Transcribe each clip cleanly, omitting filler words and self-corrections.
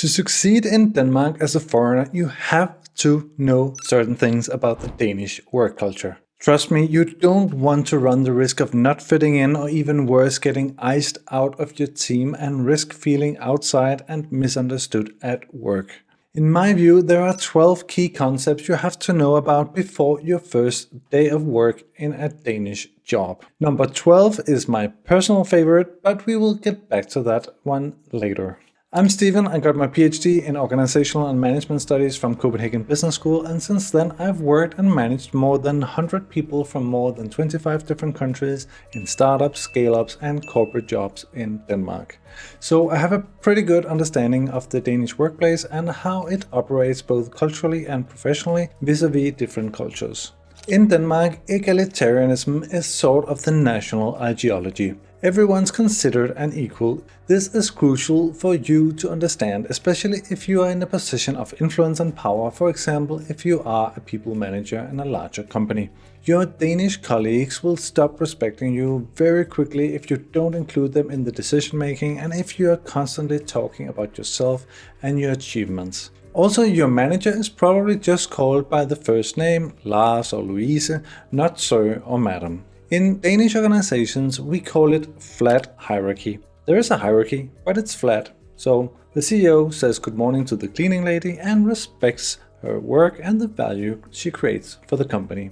To succeed in Denmark as a foreigner, you have to know certain things about the Danish work culture. Trust me, you don't want to run the risk of not fitting in or even worse, getting iced out of your team and risk feeling outside and misunderstood at work. In my view, there are 12 key concepts you have to know about before your first day of work in a Danish job. Number 12 is my personal favorite, but we will get back to that one later. I'm Steven. I got my PhD in Organizational and Management Studies from Copenhagen Business School, and since then I've worked and managed more than 100 people from more than 25 different countries in startups, scale-ups and corporate jobs in Denmark. So I have a pretty good understanding of the Danish workplace and how it operates both culturally and professionally vis-a-vis different cultures. In Denmark, egalitarianism is sort of the national ideology. Everyone's considered an equal. This is crucial for you to understand, especially if you are in a position of influence and power, for example, if you are a people manager in a larger company. Your Danish colleagues will stop respecting you very quickly if you don't include them in the decision making and if you are constantly talking about yourself and your achievements. Also, your manager is probably just called by the first name, Lars or Louise, not sir or madam. In Danish organizations, we call it flat hierarchy. There is a hierarchy, but it's flat. So the CEO says good morning to the cleaning lady and respects her work and the value she creates for the company.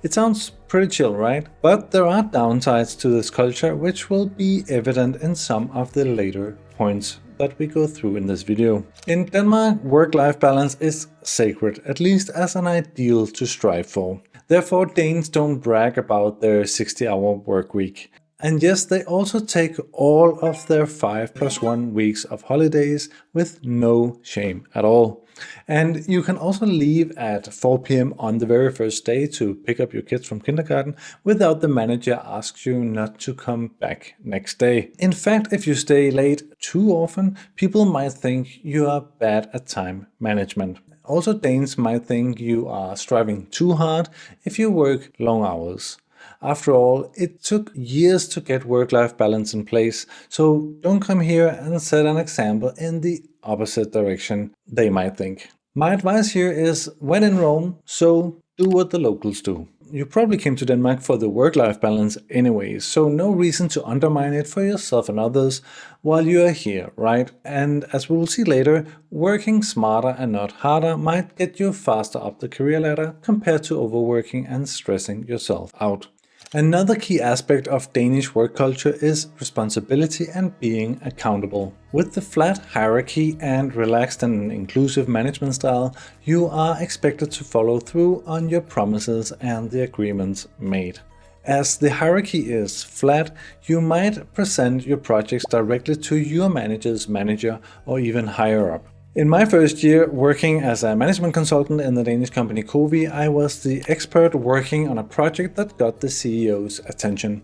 It sounds pretty chill, right? But there are downsides to this culture, which will be evident in some of the later points that we go through in this video. In Denmark, work-life balance is sacred, at least as an ideal to strive for. Therefore, Danes don't brag about their 60-hour work week. And yes, they also take all of their 5+1 weeks of holidays with no shame at all. And you can also leave at 4 p.m. on the very first day to pick up your kids from kindergarten without the manager asks you not to come back next day. In fact, if you stay late too often, people might think you are bad at time management. Also, Danes might think you are striving too hard if you work long hours. After all, it took years to get work-life balance in place, so don't come here and set an example in the opposite direction, they might think. My advice here is, when in Rome, so do what the locals do. You probably came to Denmark for the work-life balance anyways, so no reason to undermine it for yourself and others while you are here, right? And as we will see later, working smarter and not harder might get you faster up the career ladder compared to overworking and stressing yourself out. Another key aspect of Danish work culture is responsibility and being accountable. With the flat hierarchy and relaxed and inclusive management style, you are expected to follow through on your promises and the agreements made. As the hierarchy is flat, you might present your projects directly to your manager's manager or even higher up. In my first year working as a management consultant in the Danish company Covi, I was the expert working on a project that got the CEO's attention.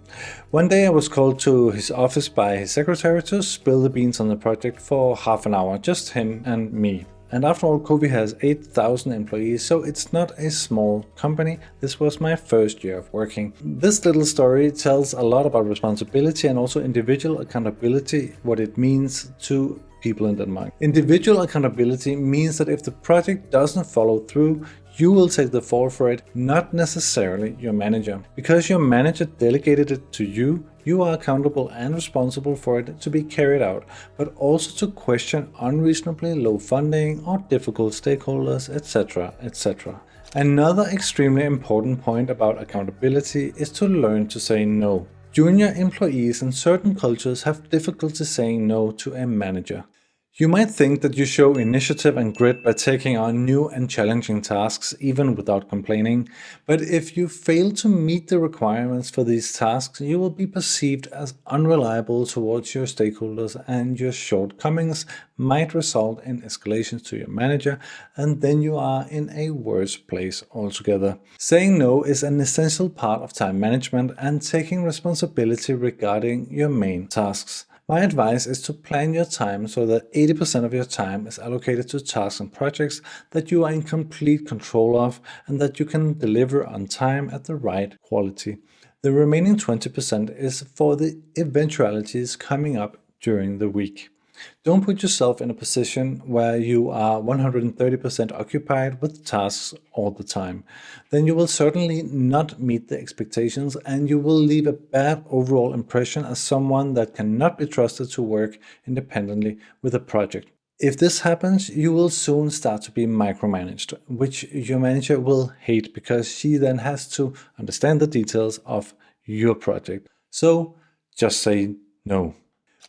One day I was called to his office by his secretary to spill the beans on the project for half an hour, just him and me. And after all, Covi has 8,000 employees, so it's not a small company. This was my first year of working. This little story tells a lot about responsibility and also individual accountability, what it means to people in Denmark. Individual accountability means that if the project doesn't follow through, you will take the fall for it, not necessarily your manager. Because your manager delegated it to you, you are accountable and responsible for it to be carried out, but also to question unreasonably low funding or difficult stakeholders, etc., etc. Another extremely important point about accountability is to learn to say no. Junior employees in certain cultures have difficulty saying no to a manager. You might think that you show initiative and grit by taking on new and challenging tasks even without complaining, but if you fail to meet the requirements for these tasks, you will be perceived as unreliable towards your stakeholders and your shortcomings might result in escalations to your manager, and then you are in a worse place altogether. Saying no is an essential part of time management and taking responsibility regarding your main tasks. My advice is to plan your time so that 80% of your time is allocated to tasks and projects that you are in complete control of and that you can deliver on time at the right quality. The remaining 20% is for the eventualities coming up during the week. Don't put yourself in a position where you are 130% occupied with tasks all the time. Then you will certainly not meet the expectations and you will leave a bad overall impression as someone that cannot be trusted to work independently with a project. If this happens, you will soon start to be micromanaged, which your manager will hate because she then has to understand the details of your project. So just say no.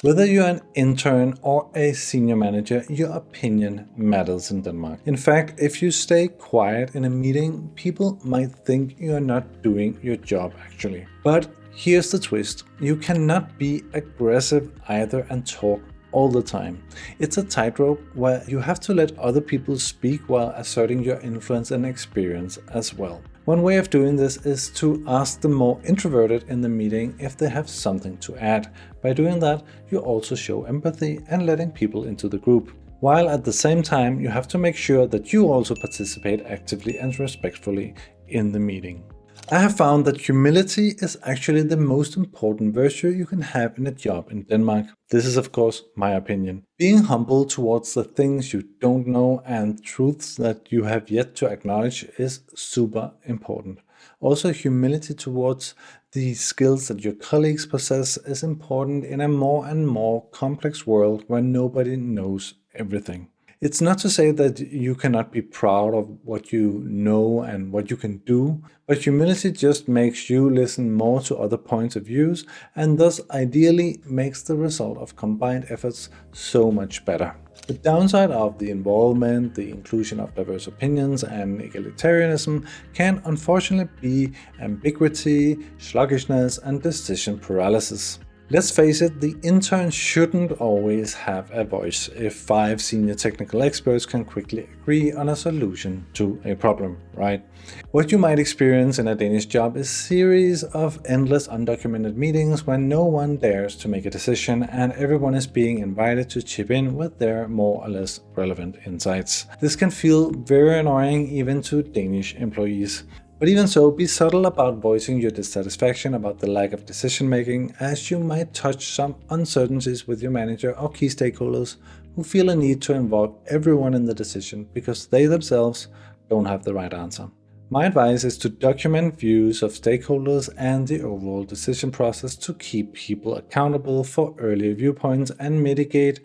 Whether you're an intern or a senior manager, your opinion matters in Denmark. In fact, if you stay quiet in a meeting, people might think you're not doing your job actually. But here's the twist. You cannot be aggressive either and talk all the time. It's a tightrope where you have to let other people speak while asserting your influence and experience as well. One way of doing this is to ask the more introverted in the meeting if they have something to add. By doing that, you also show empathy and letting people into the group. While at the same time, you have to make sure that you also participate actively and respectfully in the meeting. I have found that humility is actually the most important virtue you can have in a job in Denmark. This is of course my opinion. Being humble towards the things you don't know and truths that you have yet to acknowledge is super important. Also, humility towards the skills that your colleagues possess is important in a more and more complex world where nobody knows everything. It's not to say that you cannot be proud of what you know and what you can do, but humility just makes you listen more to other points of views and thus ideally makes the result of combined efforts so much better. The downside of the involvement, the inclusion of diverse opinions and egalitarianism can unfortunately be ambiguity, sluggishness and decision paralysis. Let's face it, the intern shouldn't always have a voice if 5 senior technical experts can quickly agree on a solution to a problem, right? What you might experience in a Danish job is a series of endless undocumented meetings when no one dares to make a decision and everyone is being invited to chip in with their more or less relevant insights. This can feel very annoying even to Danish employees. But even so, be subtle about voicing your dissatisfaction about the lack of decision making, as you might touch some uncertainties with your manager or key stakeholders who feel a need to involve everyone in the decision because they themselves don't have the right answer. My advice is to document views of stakeholders and the overall decision process to keep people accountable for earlier viewpoints and mitigate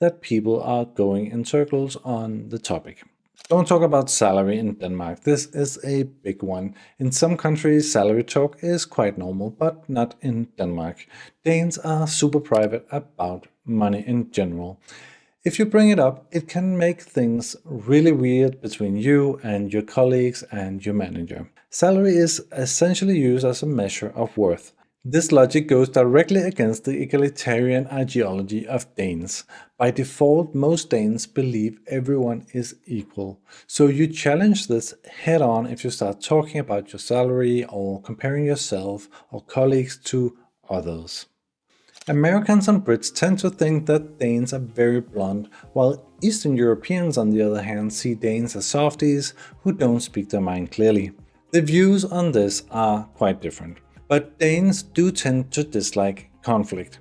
that people are going in circles on the topic. Don't talk about salary in Denmark. This is a big one. In some countries, salary talk is quite normal, but not in Denmark. Danes are super private about money in general. If you bring it up, it can make things really weird between you and your colleagues and your manager. Salary is essentially used as a measure of worth. This logic goes directly against the egalitarian ideology of Danes. By default, most Danes believe everyone is equal. So you challenge this head on if you start talking about your salary or comparing yourself or colleagues to others. Americans and Brits tend to think that Danes are very blunt, while Eastern Europeans on the other hand see Danes as softies who don't speak their mind clearly. The views on this are quite different. But Danes do tend to dislike conflict.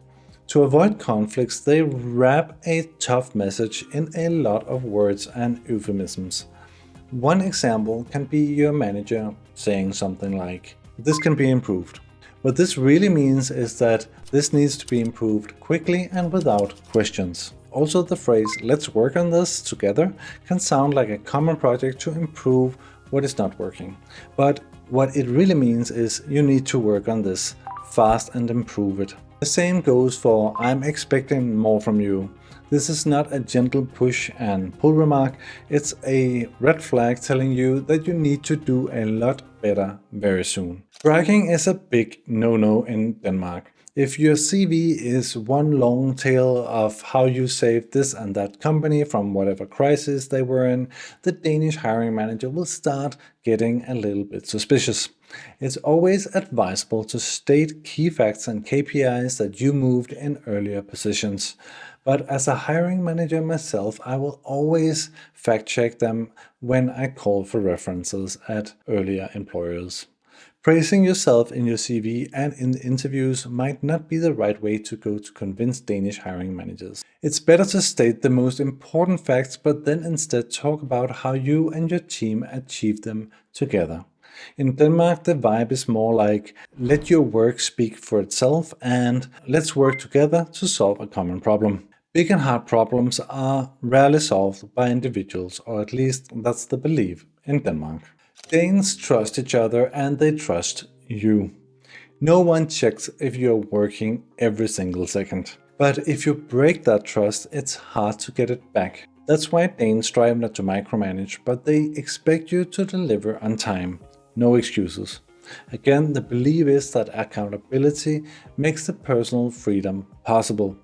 To avoid conflicts, they wrap a tough message in a lot of words and euphemisms. One example can be your manager saying something like, "This can be improved." What this really means is that this needs to be improved quickly and without questions. Also, the phrase, "let's work on this together," can sound like a common project to improve what is not working. But what it really means is you need to work on this fast and improve it. The same goes for "I'm expecting more from you." This is not a gentle push and pull remark, it's a red flag telling you that you need to do a lot better very soon. Bragging is a big no-no in Denmark. If your CV is one long tale of how you saved this and that company from whatever crisis they were in, the Danish hiring manager will start getting a little bit suspicious. It's always advisable to state key facts and KPIs that you moved in earlier positions. But as a hiring manager myself, I will always fact check them when I call for references at earlier employers. Praising yourself in your CV and in interviews might not be the right way to go to convince Danish hiring managers. It's better to state the most important facts, but then instead talk about how you and your team achieved them together. In Denmark, the vibe is more like, let your work speak for itself and let's work together to solve a common problem. Big and hard problems are rarely solved by individuals, or at least that's the belief in Denmark. Danes trust each other and they trust you. No one checks if you're working every single second. But if you break that trust, it's hard to get it back. That's why Danes strive not to micromanage, but they expect you to deliver on time. No excuses. Again, the belief is that accountability makes the personal freedom possible.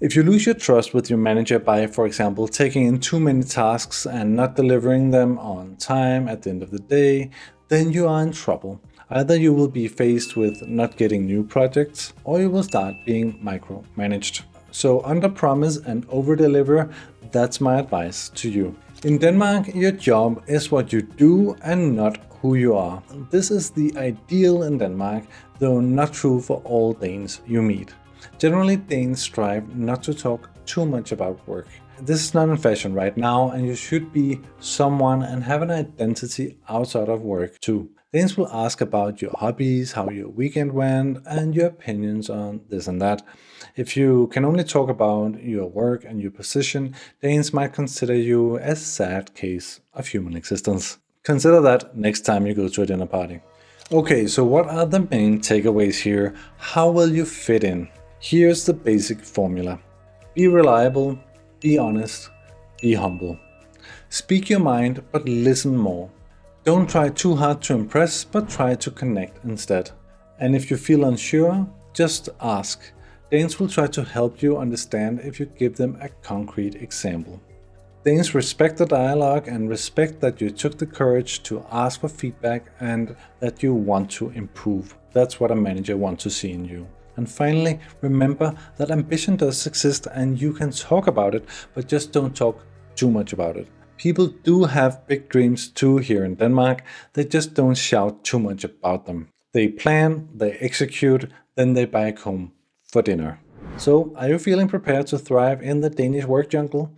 If you lose your trust with your manager by, for example, taking in too many tasks and not delivering them on time at the end of the day, then you are in trouble. Either you will be faced with not getting new projects, or you will start being micromanaged. So under-promise and over-deliver, that's my advice to you. In Denmark, your job is what you do and not who you are. This is the ideal in Denmark, though not true for all Danes you meet. Generally, Danes strive not to talk too much about work. This is not in fashion right now, and you should be someone and have an identity outside of work too. Danes will ask about your hobbies, how your weekend went, and your opinions on this and that. If you can only talk about your work and your position, Danes might consider you a sad case of human existence. Consider that next time you go to a dinner party. Okay, so what are the main takeaways here? How will you fit in? Here's the basic formula. Be reliable, be honest, be humble. Speak your mind, but listen more. Don't try too hard to impress, but try to connect instead. And if you feel unsure, just ask. Danes will try to help you understand if you give them a concrete example. Danes respect the dialogue and respect that you took the courage to ask for feedback and that you want to improve. That's what a manager wants to see in you. And finally, remember that ambition does exist and you can talk about it, but just don't talk too much about it. People do have big dreams too here in Denmark, they just don't shout too much about them. They plan, they execute, then they bike home for dinner. So, are you feeling prepared to thrive in the Danish work jungle?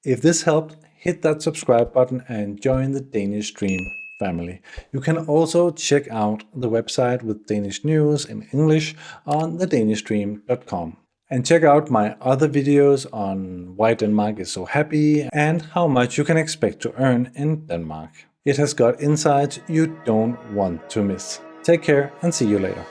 If this helped, hit that subscribe button and join the Danish Dream family. You can also check out the website with Danish news in English on thedanishstream.com. And check out my other videos on why Denmark is so happy and how much you can expect to earn in Denmark. It has got insights you don't want to miss. Take care and see you later.